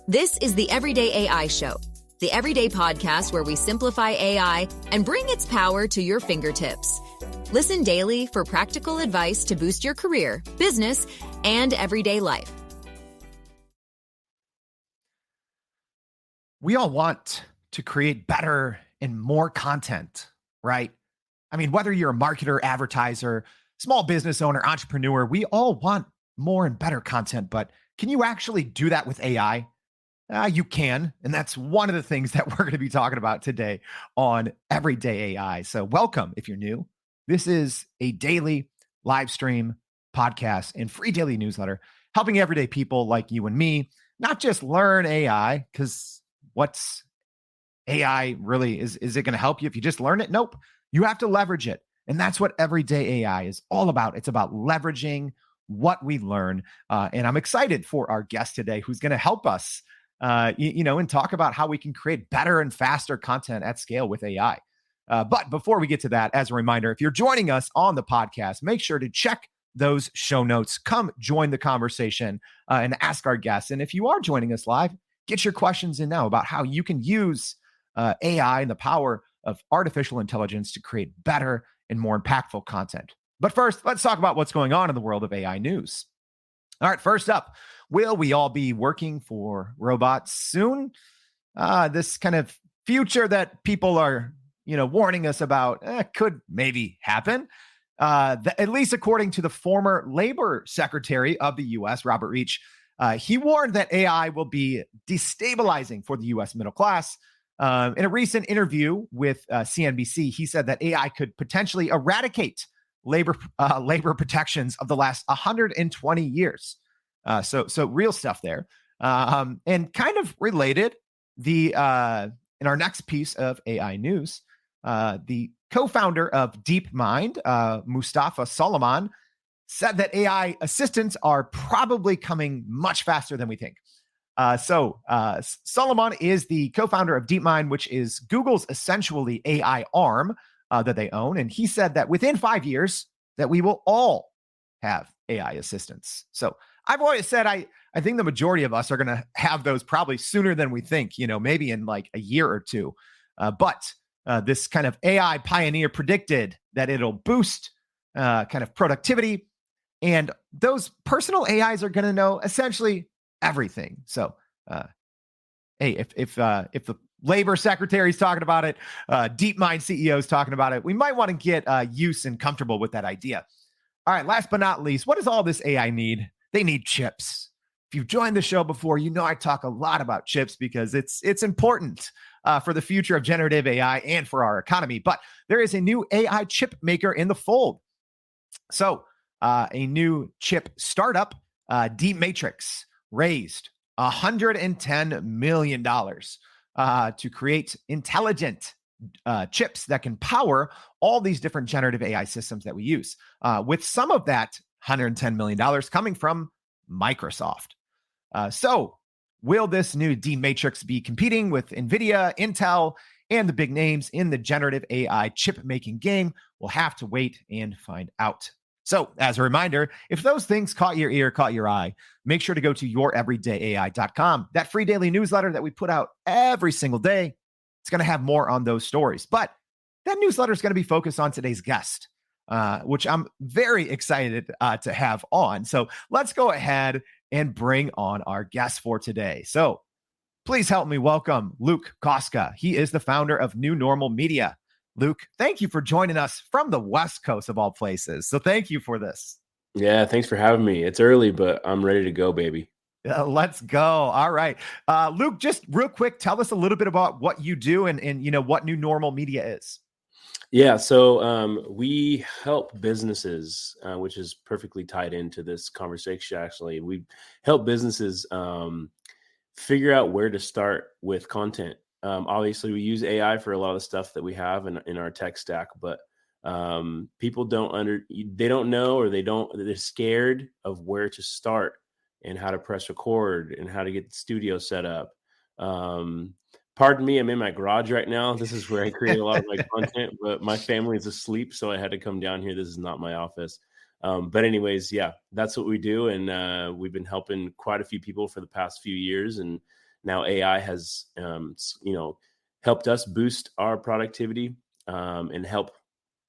This is the Everyday AI Show, the everyday podcast where we simplify AI and bring its power to your fingertips. Listen daily for practical advice to boost your career, business, and everyday life. We all want to create better and more content, right? I mean, whether you're a marketer, advertiser, small business owner, entrepreneur, we all want more and better content, but can you actually do that with AI? You can, and that's one of the things that we're going to be talking about today on Everyday AI. So welcome if you're new. This is a daily live stream podcast and free daily newsletter helping everyday people like you and me not just learn AI, because what's AI really? Is it going to help you if you just learn it? Nope. You have to leverage it. And that's what Everyday AI is all about. It's about leveraging what we learn. And I'm excited for our guest today who's going to help us and talk about how we can create better and faster content at scale with AI. But before we get to that, as a reminder, if you're joining us on the podcast, make sure to check those show notes. Come join the conversation and ask our guests. And if you are joining us live, get your questions in now about how you can use AI and the power of artificial intelligence to create better and more impactful content. But first, let's talk about what's going on in the world of AI news. All right, first up, will we all be working for robots soon? This kind of future that people are, warning us about could maybe happen. At least according to the former labor secretary of the U.S., Robert Reich, he warned that AI will be destabilizing for the U.S. middle class. In a recent interview with CNBC, he said that AI could potentially eradicate labor protections of the last 120 years. So real stuff there. And kind of related, in our next piece of AI news, the co-founder of DeepMind, Mustafa Solomon, said that AI assistants are probably coming much faster than we think. Solomon is the co-founder of DeepMind, which is Google's essentially AI arm that they own. And he said that within 5 years that we will all have AI assistants. So I've always said, I think the majority of us are going to have those probably sooner than we think, maybe in like a year or two. But this kind of AI pioneer predicted that it'll boost kind of productivity, and those personal AIs are going to know essentially everything. So, hey, if the labor secretary is talking about it, DeepMind CEO is talking about it, we might want to get used and comfortable with that idea. All right, last but not least, what does all this AI need? They need chips. If you've joined the show before, I talk a lot about chips because it's important for the future of generative AI and for our economy. But there is a new AI chip maker in the fold. So a new chip startup, D-Matrix, raised $110 million to create intelligent chips that can power all these different generative AI systems that we use, with some of that $110 million coming from Microsoft. So will this new D-Matrix be competing with NVIDIA, Intel, and the big names in the generative AI chip making game? We'll have to wait and find out. So as a reminder, if those things caught your ear, caught your eye, make sure to go to youreverydayai.com. That free daily newsletter that we put out every single day, it's going to have more on those stories. But that newsletter is going to be focused on today's guest, which I'm very excited to have on. So let's go ahead and bring on our guest for today. So please help me welcome Luke Kostka. He is the founder of New Norml Media. Luke, thank you for joining us from the West Coast of all places. So thank you for this. Yeah, thanks for having me. It's early, but I'm ready to go, baby. Let's go. All right. Luke, just real quick, tell us a little bit about what you do and what New Norml Media is. Yeah, so we help businesses, which is perfectly tied into this conversation, actually. We help businesses figure out where to start with content. Obviously, we use AI for a lot of the stuff that we have in our tech stack, but people they don't know, or they're scared of where to start and how to press record and how to get the studio set up. Pardon me, I'm in my garage right now. This is where I create a lot of my content, but my family is asleep, so I had to come down here. This is not my office. But anyways, yeah, that's what we do. And we've been helping quite a few people for the past few years. And now AI has, helped us boost our productivity, and help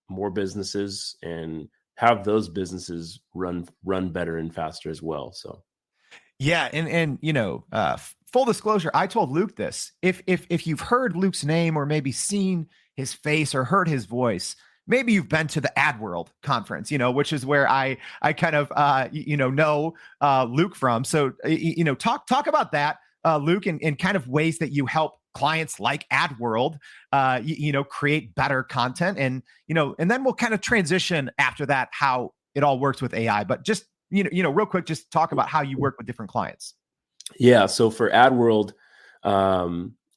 more businesses and have those businesses run better and faster as well. So Yeah, and full disclosure, I told Luke this. If you've heard Luke's name or maybe seen his face or heard his voice, maybe you've been to the AdWorld conference, which is where I kind of know Luke from. So talk about that, Luke, and kind of ways that you help clients like AdWorld, create better content, and then we'll kind of transition after that how it all works with AI. But just real quick, just talk about how you work with different clients. yeah, so for AdWorld,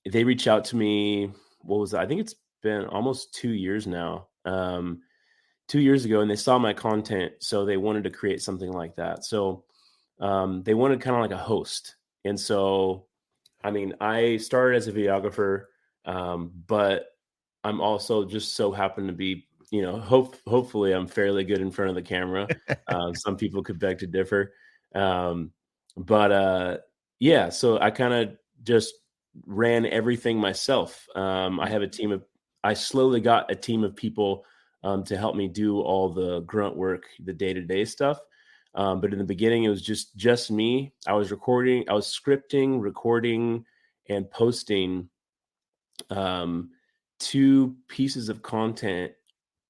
they reached out to me. What was that? I think it's been almost 2 years now. 2 years ago, and they saw my content, so they wanted to create something like that. So they wanted kind of like a host, and so I mean, I started as a videographer, but I'm also just so happen to be, hopefully I'm fairly good in front of the camera. Some people could beg to differ. Um, but yeah, so I kind of just ran everything myself. I slowly got a team of people to help me do all the grunt work, the day-to-day stuff. But in the beginning, it was just me. I was scripting, recording, and posting 2 pieces of content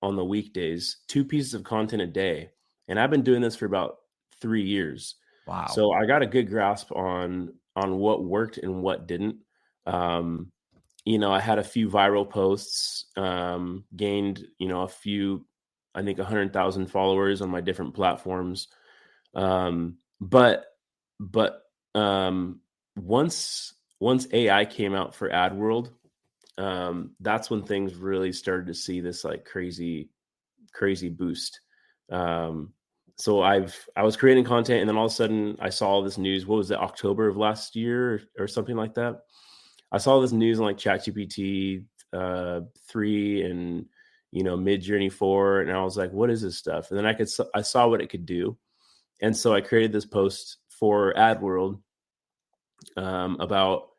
on the weekdays, 2 pieces of content a day. And I've been doing this for about 3 years. Wow. So I got a good grasp on what worked and what didn't. I had a few viral posts, gained, a few, I think 100,000 followers on my different platforms. But once AI came out for AdWorld, that's when things really started to see this like crazy boost. So I was creating content, and then all of a sudden I saw this news. What was it, October of last year or something like that? I saw this news on like ChatGPT 3 and Midjourney 4, and I was like, what is this stuff? And then I saw what it could do. And so I created this post for AdWorld about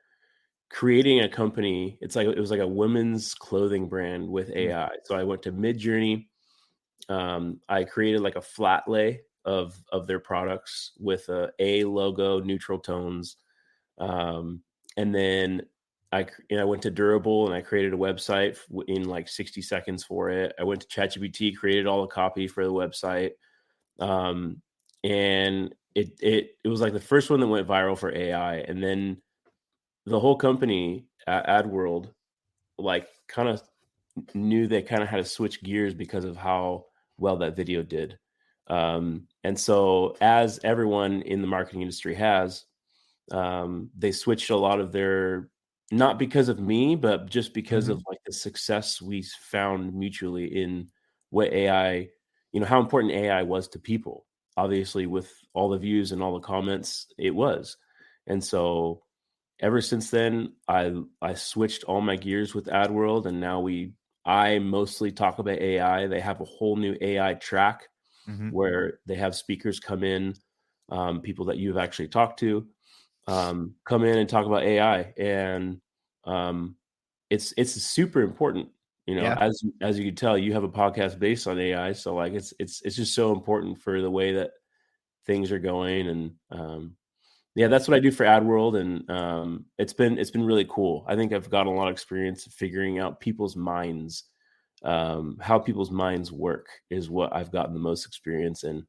creating a company. It was like a women's clothing brand with AI. So I went to Midjourney. I created like a flat lay of their products with a logo, neutral tones. And then I went to Durable and I created a website in like 60 seconds for it. I went to ChatGPT, created all the copy for the website. And it was like the first one that went viral for AI. And then the whole company at AdWorld, like, kind of knew they kind of had to switch gears because of how well that video did. And so, as everyone in the marketing industry has, they switched a lot of their, not because of me, but just because of like the success we found mutually in what AI, how important AI was to people. Obviously, with all the views and all the comments, it was. And so ever since then, I switched all my gears with AdWorld, and now I mostly talk about AI. They have a whole new AI track where they have speakers come in, people that you've actually talked to, come in and talk about AI, and it's super important. Yeah. As you can tell, you have a podcast based on AI, so like it's just so important for the way that things are going. And yeah, that's what I do for AdWorld, and it's been really cool. I think I've got a lot of experience figuring out people's minds, how people's minds work is what I've gotten the most experience in.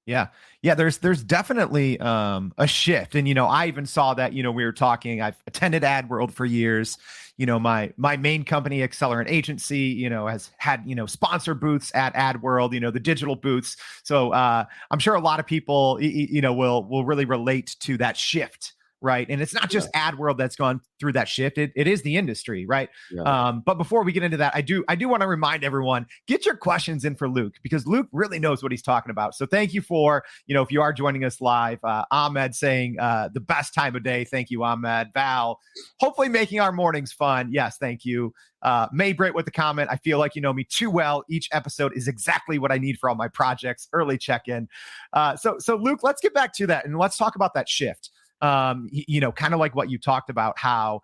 Yeah. There's definitely a shift. And, I even saw that, we were talking, I've attended AdWorld for years. My main company, Accelerant Agency, has had, sponsor booths at AdWorld, the digital booths. So I'm sure a lot of people, will really relate to that shift. Right. And it's not just AdWorld that's gone through that shift. It is the industry. Right. Yeah. But before we get into that, I do want to remind everyone, get your questions in for Luke, because Luke really knows what he's talking about. So thank you for, if you are joining us live, Ahmed saying the best time of day. Thank you, Ahmed. Val, hopefully making our mornings fun. Yes. Thank you. Maybrit with the comment, I feel like you know me too well. Each episode is exactly what I need for all my projects. Early check-in. So Luke, let's get back to that and let's talk about that shift. Kind of like what you talked about, how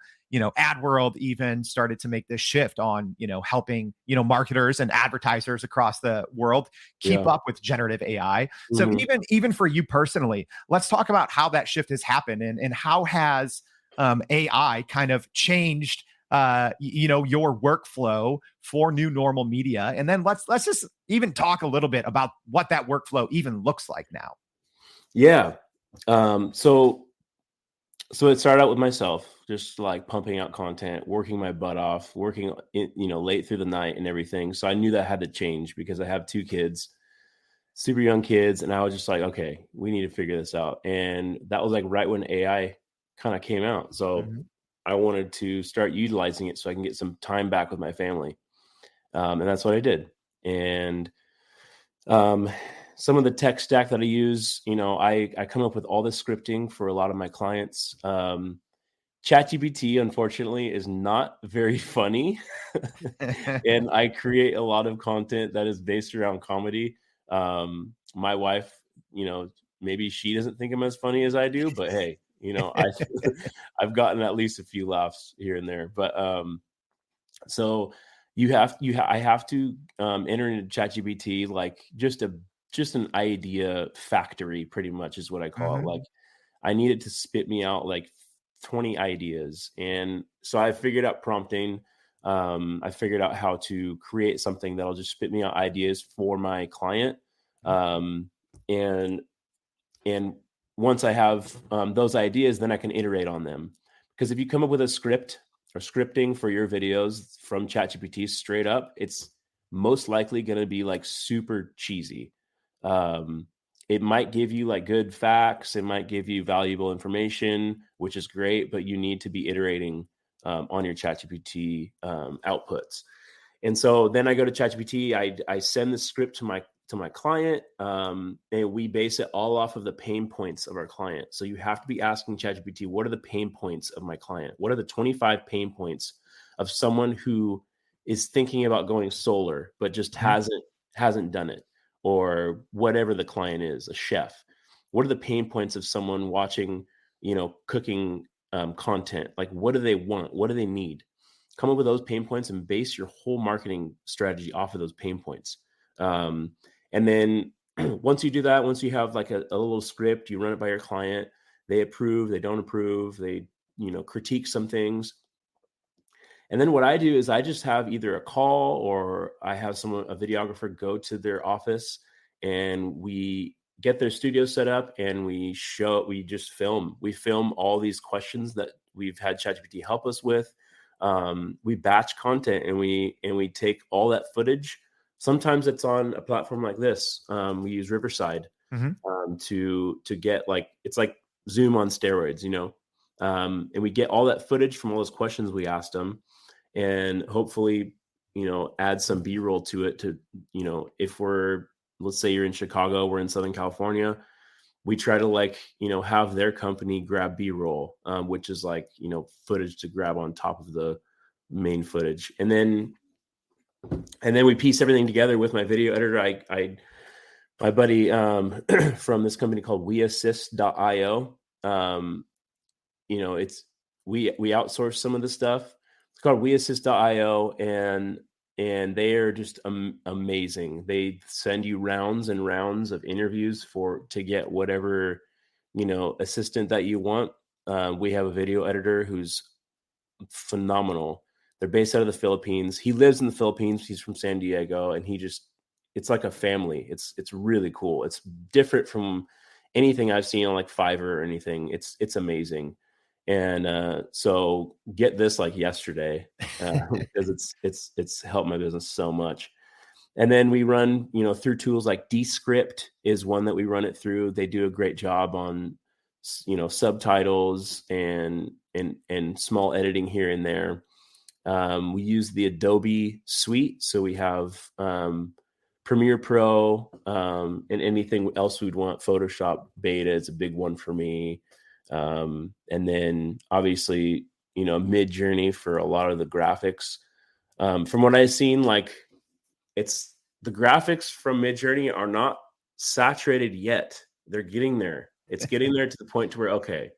ad world even started to make this shift on helping marketers and advertisers across the world keep up with generative AI. So even for you personally, let's talk about how that shift has happened, and how has AI kind of changed your workflow for New Normal Media. And then let's just even talk a little bit about what that workflow even looks like now. Yeah. So it started out with myself, just like pumping out content, working my butt off, working late through the night and everything. So I knew that had to change because I have 2 kids, super young kids. And I was just like, okay, we need to figure this out. And that was like right when AI kind of came out. So I wanted to start utilizing it so I can get some time back with my family. And that's what I did. And some of the tech stack that I use, I come up with all the scripting for a lot of my clients. ChatGPT, unfortunately, is not very funny. And I create a lot of content that is based around comedy. My wife, maybe she doesn't think I'm as funny as I do, but hey, I've gotten at least a few laughs here and there. But so I have to enter into ChatGPT like just an idea factory, pretty much is what I call it. Like I need it to spit me out like 20 ideas. And so I figured out prompting. I figured out how to create something that'll just spit me out ideas for my client. And once I have those ideas, then I can iterate on them. Because if you come up with a script or scripting for your videos from ChatGPT straight up, it's most likely going to be like super cheesy. It might give you like good facts. It might give you valuable information, which is great, but you need to be iterating on your ChatGPT outputs. And so then I go to ChatGPT. I send the script to my client, and we base it all off of the pain points of our client. So you have to be asking ChatGPT, what are the pain points of my client? What are the 25 pain points of someone who is thinking about going solar, but just hasn't done it, or whatever the client is, a chef? What are the pain points of someone watching, cooking content? Like, what do they want? What do they need? Come up with those pain points and base your whole marketing strategy off of those pain points. And then once you do that, once you have like a little script, you run it by your client, they approve, they don't approve, they, critique some things. And then what I do is I just have either a call or I have a videographer go to their office, and we get their studio set up, and we just film. We film all these questions that we've had ChatGPT help us with. We batch content, and we take all that footage. Sometimes it's on a platform like this. We use Riverside to get it's like Zoom on steroids, and we get all that footage from all those questions we asked them, and hopefully, add some B-roll to it to, if let's say you're in Chicago, we're in Southern California, we try to have their company grab B-roll, which is footage to grab on top of the main footage. And then we piece everything together with my video editor. My buddy from this company called weassist.io. We outsource some of the stuff. It's called weassist.io, and they are just amazing. They send you rounds and rounds of interviews to get whatever, assistant that you want. We have a video editor who's phenomenal. They're based out of the Philippines. He lives in the Philippines. He's from San Diego, and it's like a family. It's really cool. It's different from anything I've seen on like Fiverr or anything. It's amazing. And so get this like yesterday, because it's helped my business so much. And then we run, through tools like Descript is one that we run it through. They do a great job on, subtitles and small editing here and there. We use the Adobe suite. So we have Premiere Pro, and anything else we'd want. Photoshop Beta is a big one for me. And then obviously, Midjourney for a lot of the graphics. From what I've seen, the graphics from Midjourney are not saturated yet. They're getting there. It's getting there to the point to where, okay,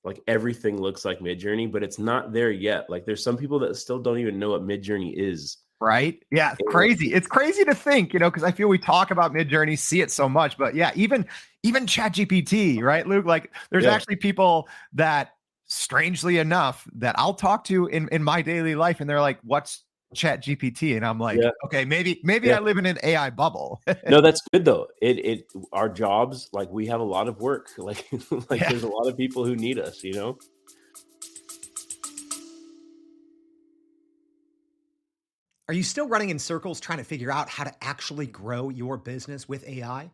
like everything looks like Midjourney, but it's not there yet. Like there's some people that still don't even know what Midjourney is. Right. Yeah. It's And crazy. It's crazy to think, because I feel we talk about Midjourney, see it so much, but yeah, even ChatGPT, right, Luke? Like there's yeah, actually people that, strangely enough, that I'll talk to in my daily life, and they're like, "What's ChatGPT?" And I'm like, yeah, "Okay, maybe yeah. I live in an AI bubble." No, that's good though. Our jobs, like we have a lot of work. Like like Yeah. there's a lot of people who need us, you know? Are you still running in circles trying to figure out how to actually grow your business with AI?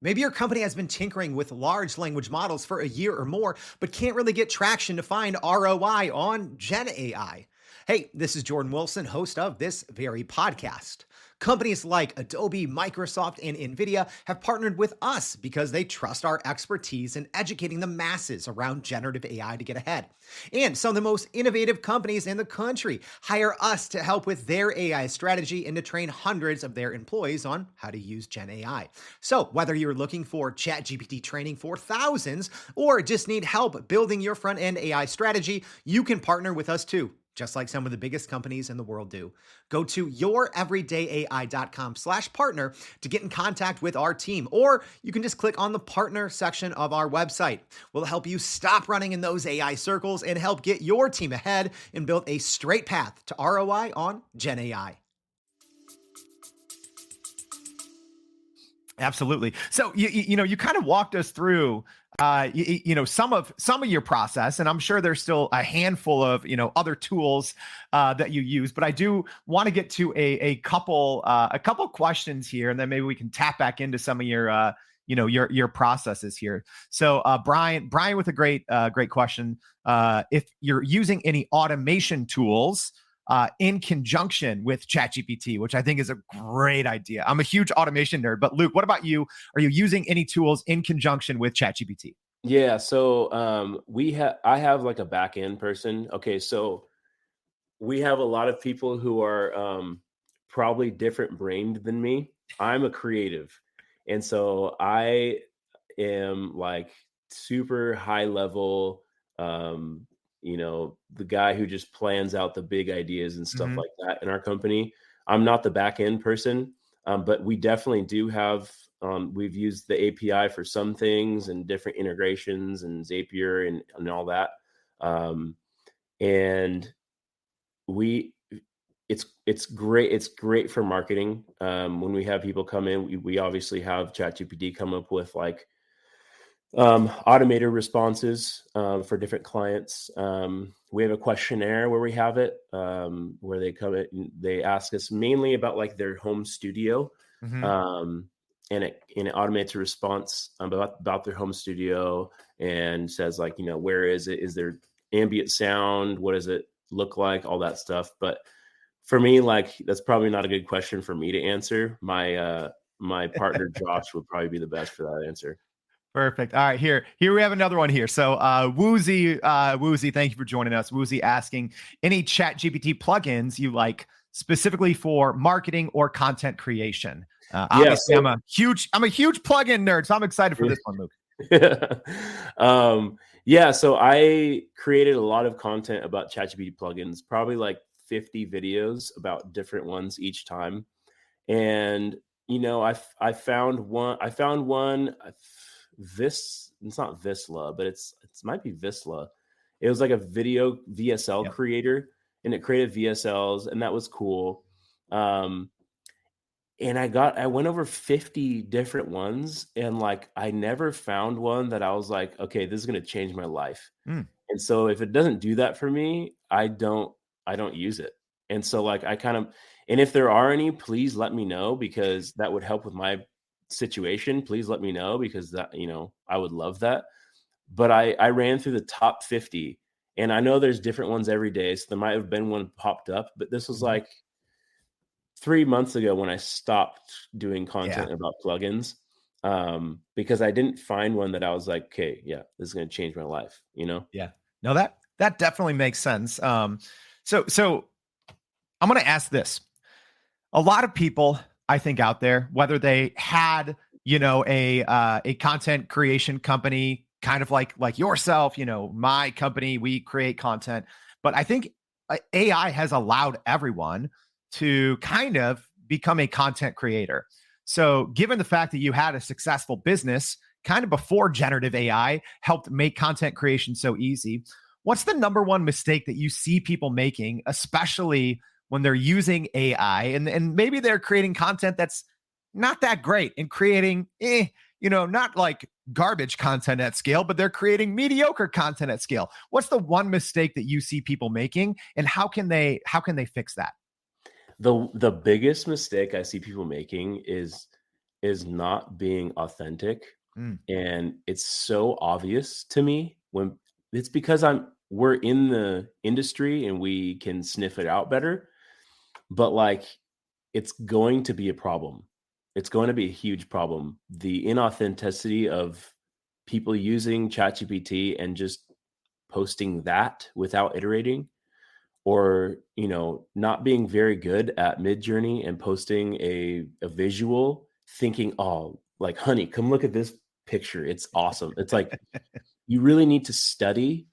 Maybe your company has been tinkering with large language models for a year or more, but can't really get traction to find ROI on Gen AI. Hey, this is Jordan Wilson, host of this very podcast. Companies like Adobe, Microsoft, and NVIDIA have partnered with us because they trust our expertise in educating the masses around generative AI to get ahead. And some of the most innovative companies in the country hire us to help with their AI strategy and to train hundreds of their employees on how to use Gen AI. So, whether you're looking for ChatGPT training for thousands or just need help building your front end AI strategy, you can partner with us too, just like some of the biggest companies in the world do. Go to youreverydayai.com/partner to get in contact with our team, or you can just click on the partner section of our website. We'll help you stop running in those AI circles and help get your team ahead and build a straight path to ROI on Gen AI. Absolutely. So you kind of walked us through some of your process, and I'm sure there's still a handful of other tools that you use, but I do want to get to a couple questions here, and then maybe we can tap back into some of your your processes here. So Brian with a great question. If you're using any automation tools in conjunction with ChatGPT, which I think is a great idea. I'm a huge automation nerd, but Luke, what about you? Are you using any tools in conjunction with ChatGPT? Yeah, so I have like a back end person. Okay, so we have a lot of people who are probably different brained than me. I'm a creative. And so I am like super high level, the guy who just plans out the big ideas and stuff Mhm. like that in our company. I'm not the back end person, but we definitely do have. We've used the API for some things and different integrations and Zapier and all that. And we it's great. It's great for marketing. When we have people come in, we obviously have ChatGPT come up with like automated responses for different clients. We have a questionnaire where we have it, where they come in and they ask us mainly about like their home studio. Mhm. Um, and it automates a response about their home studio and says like, where is it? Is there ambient sound? What does it look like? All that stuff. But for me, like that's probably not a good question for me to answer. My partner Josh would probably be the best for that answer. Perfect. All right, here we have another one here. So Woozy, thank you for joining us. Woozy asking any ChatGPT plugins you like specifically for marketing or content creation. Yeah. Obviously, I'm a huge plugin nerd, so I'm excited for So this one, Luke. yeah, so I created a lot of content about ChatGPT plugins, probably like 50 videos about different ones each time. And I found one. This it's not Visla, but it might be Visla. It was like a video VSL Yep. creator, and it created VSLs, and that was cool. Um, and I went over 50 different ones, and like I never found one that I was like, okay, this is gonna change my life. Mm, And so if it doesn't do that for me, I don't use it. And so like I kind of and if there are any, please let me know because that would help with my situation. Please let me know because that, I would love that. But I ran through the top 50 and I know there's different ones every day. So there might have been one popped up, but this was mhm. like 3 months ago when I stopped doing Yeah. content about plugins. Because I didn't find one that I was like, okay, yeah, this is going to change my life, Yeah. No, that definitely makes sense. So I'm going to ask this. A lot of people, I think, out there, whether they had, a content creation company kind of like yourself, my company, we create content. But I think AI has allowed everyone to kind of become a content creator. So given the fact that you had a successful business kind of before generative AI helped make content creation so easy, what's the number one mistake that you see people making, especially when they're using AI and maybe they're creating content that's not that great and creating, not like garbage content at scale, but they're creating mediocre content at scale? What's the one mistake that you see people making, and how can they fix that? The biggest mistake I see people making is not being authentic. Mm. And it's so obvious to me when it's because we're in the industry and we can sniff it out better, but like it's going to be a problem. It's going to be a huge problem. The inauthenticity of people using ChatGPT and just posting that without iterating, or not being very good at Midjourney and posting a visual thinking, oh, like, honey, come look at this picture, it's awesome. It's like you really need to study.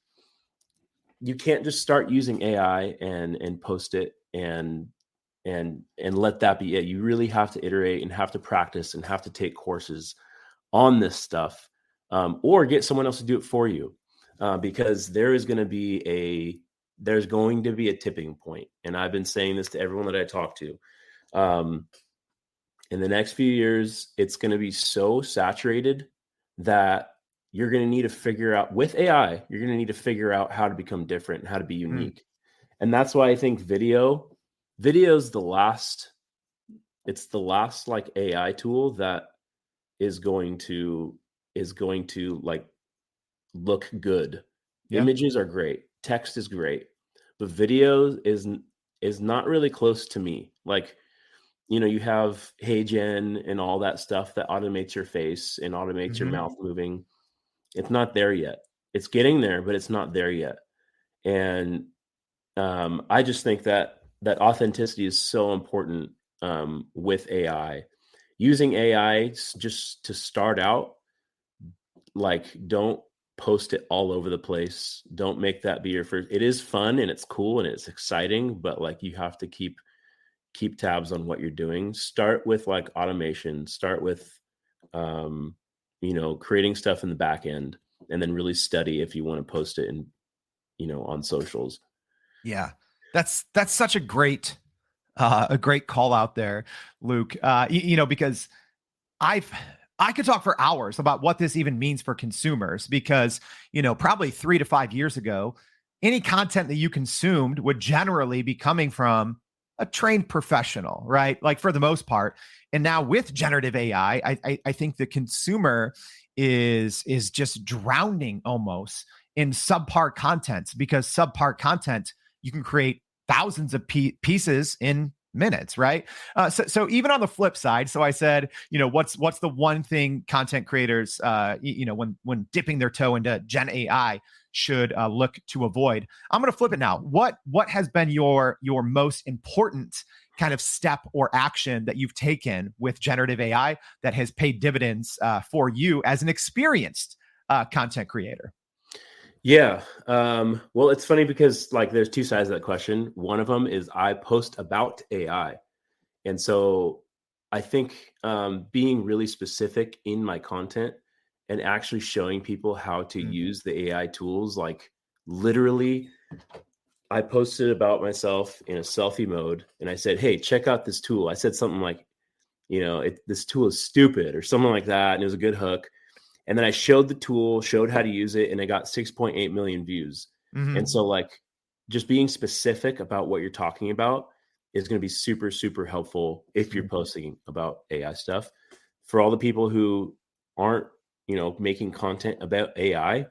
You can't just start using AI and post it and let that be it. You really have to iterate and have to practice and have to take courses on this stuff, or get someone else to do it for you, because there's going to be a tipping point. And I've been saying this to everyone that I talk to. In the next few years, it's going to be so saturated that you're going to need to figure out, with AI, you're going to need to figure out how to become different and how to be unique. And that's why I think video is the last like AI tool that is going to like look good. Yeah. Images are great. Text is great. But video is not really close to me. Like, you have HeyGen and all that stuff that automates your face and automates your mouth moving. It's not there yet. It's getting there, but it's not there yet. And I just think that authenticity is so important with AI. Using AI just to start out, like, don't post it all over the place. Don't make that be your first. It is fun and it's cool and it's exciting, but like you have to keep tabs on what you're doing. Start with like automation. Start with creating stuff in the back end, and then really study if you want to post it in on socials. Yeah, that's such a great call out there, Luke. Because I could talk for hours about what this even means for consumers, because, probably 3 to 5 years ago, any content that you consumed would generally be coming from a trained professional, right? Like, for the most part. And now with generative AI, I think the consumer is just drowning almost in subpar content, because subpar content, you can create thousands of pieces in minutes, right? So even on the flip side, so I said, what's the one thing content creators, when dipping their toe into Gen AI should look to avoid? I'm going to flip it now. What has been your most important kind of step or action that you've taken with generative AI that has paid dividends for you as an experienced content creator? Yeah. Well, it's funny because like there's two sides of that question. One of them is I post about AI. And so I think being really specific in my content and actually showing people how to use the AI tools, like literally I posted about myself in a selfie mode and I said, hey, check out this tool. I said something like, this tool is stupid or something like that. And it was a good hook. And then I showed the tool, showed how to use it, and I got 6.8 million views. And so like just being specific about what you're talking about is going to be super, super helpful if you're posting about AI stuff. For all the people who aren't, making content about AI,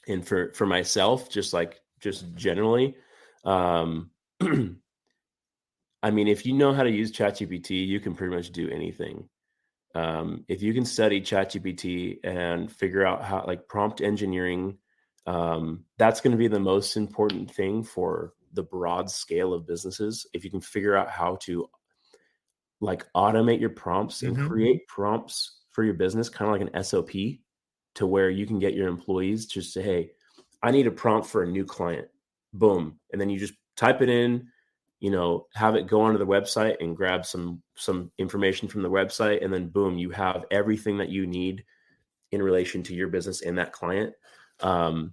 and for myself, just generally, I mean, if you know how to use ChatGPT, you can pretty much do anything. If you can study ChatGPT and figure out how, like, prompt engineering, that's going to be the most important thing for the broad scale of businesses. If you can figure out how to like automate your prompts and create prompts for your business, kind of like an SOP, to where you can get your employees to say, hey, I need a prompt for a new client. Boom. And then you just type it in, have it go onto the website and grab some information from the website. And then boom, you have everything that you need in relation to your business and that client. I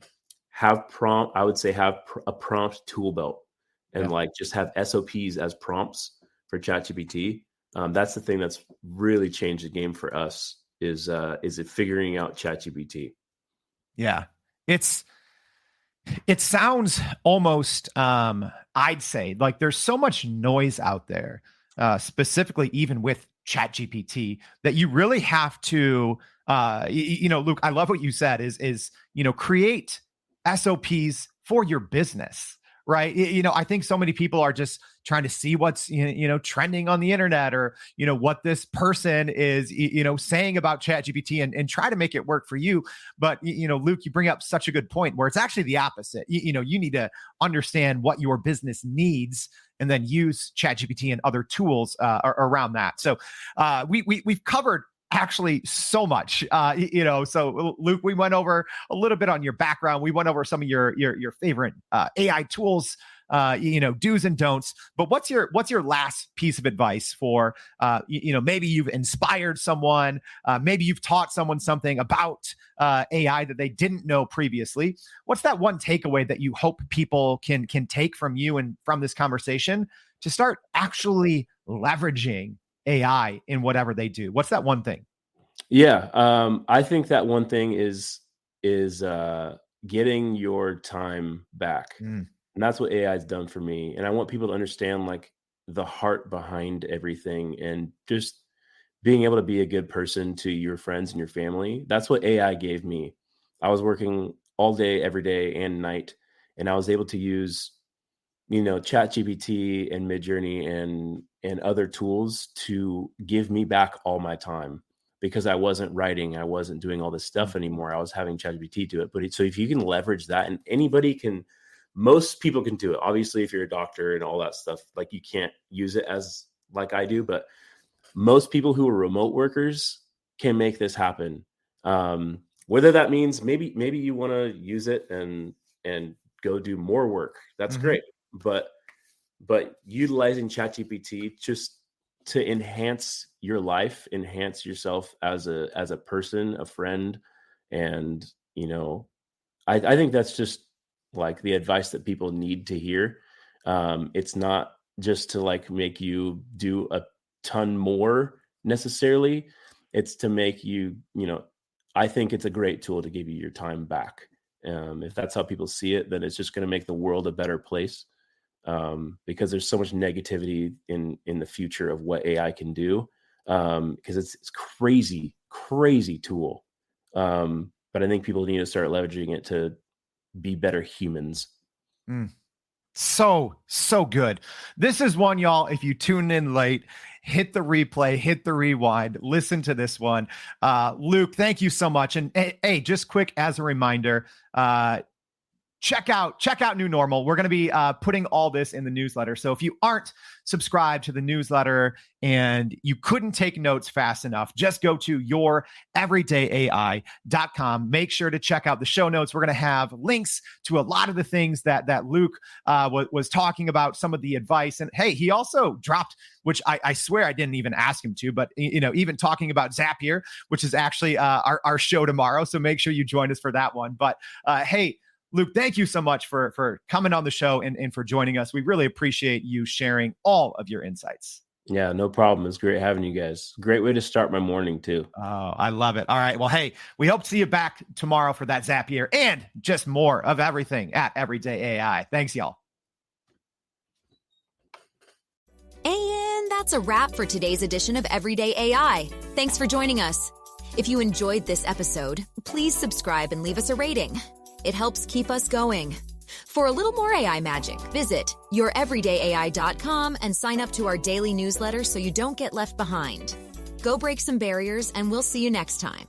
would say have a prompt tool belt and just have SOPs as prompts for ChatGPT. That's the thing that's really changed the game for us is it figuring out ChatGPT. Yeah. It sounds almost, I'd say, like there's so much noise out there, specifically even with ChatGPT, that you really have to, Luke, I love what you said is create SOPs for your business, right? I think so many people are just trying to see what's, trending on the internet or, what this person is, saying about ChatGPT and try to make it work for you. But, Luke, you bring up such a good point where it's actually the opposite. You need to understand what your business needs and then use ChatGPT and other tools around that. So we've covered actually so much, so Luke, we went over a little bit on your background. We went over some of your favorite AI tools, do's and don'ts, but what's your last piece of advice for, maybe you've inspired someone, maybe you've taught someone something about AI that they didn't know previously. What's that one takeaway that you hope people can take from you and from this conversation to start actually leveraging AI in whatever they do? What's that one thing? Yeah. I think that one thing is getting your time back. And that's what AI has done for me. And I want people to understand like the heart behind everything and just being able to be a good person to your friends and your family. That's what AI gave me. I was working all day, every day and night, and I was able to use, ChatGPT and Midjourney and other tools to give me back all my time because I wasn't writing. I wasn't doing all this stuff anymore. I was having ChatGPT do it. So if you can leverage that, and most people can do it. Obviously, if you're a doctor and all that stuff, like you can't use it as like I do, but most people who are remote workers can make this happen. Whether that means maybe you want to use it and go do more work. That's great. But utilizing ChatGPT just to enhance your life, enhance yourself as a person, a friend. And, I think that's just like the advice that people need to hear. It's not just to like make you do a ton more necessarily. It's to make you, I think it's a great tool to give you your time back. If that's how people see it, then it's just going to make the world a better place. Because there's so much negativity in the future of what AI can do, because it's crazy tool. But I think people need to start leveraging it to be better humans. So good. This is one, y'all. If you tune in late, hit the replay, hit the rewind, listen to this one. Luke, thank you so much. And hey, just quick as a reminder, check out New Norml. We're going to be putting all this in the newsletter. So if you aren't subscribed to the newsletter and you couldn't take notes fast enough, just go to youreverydayai.com. Make sure to check out the show notes. We're going to have links to a lot of the things that Luke was talking about, some of the advice. And hey, he also dropped, which I swear I didn't even ask him to, but even talking about Zapier, which is actually our show tomorrow. So make sure you join us for that one. But hey, Luke, thank you so much for coming on the show and for joining us. We really appreciate you sharing all of your insights. Yeah, no problem. It's great having you guys. Great way to start my morning too. Oh, I love it. All right. Well, hey, we hope to see you back tomorrow for that Zapier and just more of everything at Everyday AI. Thanks, y'all. And that's a wrap for today's edition of Everyday AI. Thanks for joining us. If you enjoyed this episode, please subscribe and leave us a rating. It helps keep us going. For a little more AI magic, visit youreverydayai.com and sign up to our daily newsletter so you don't get left behind. Go break some barriers, and we'll see you next time.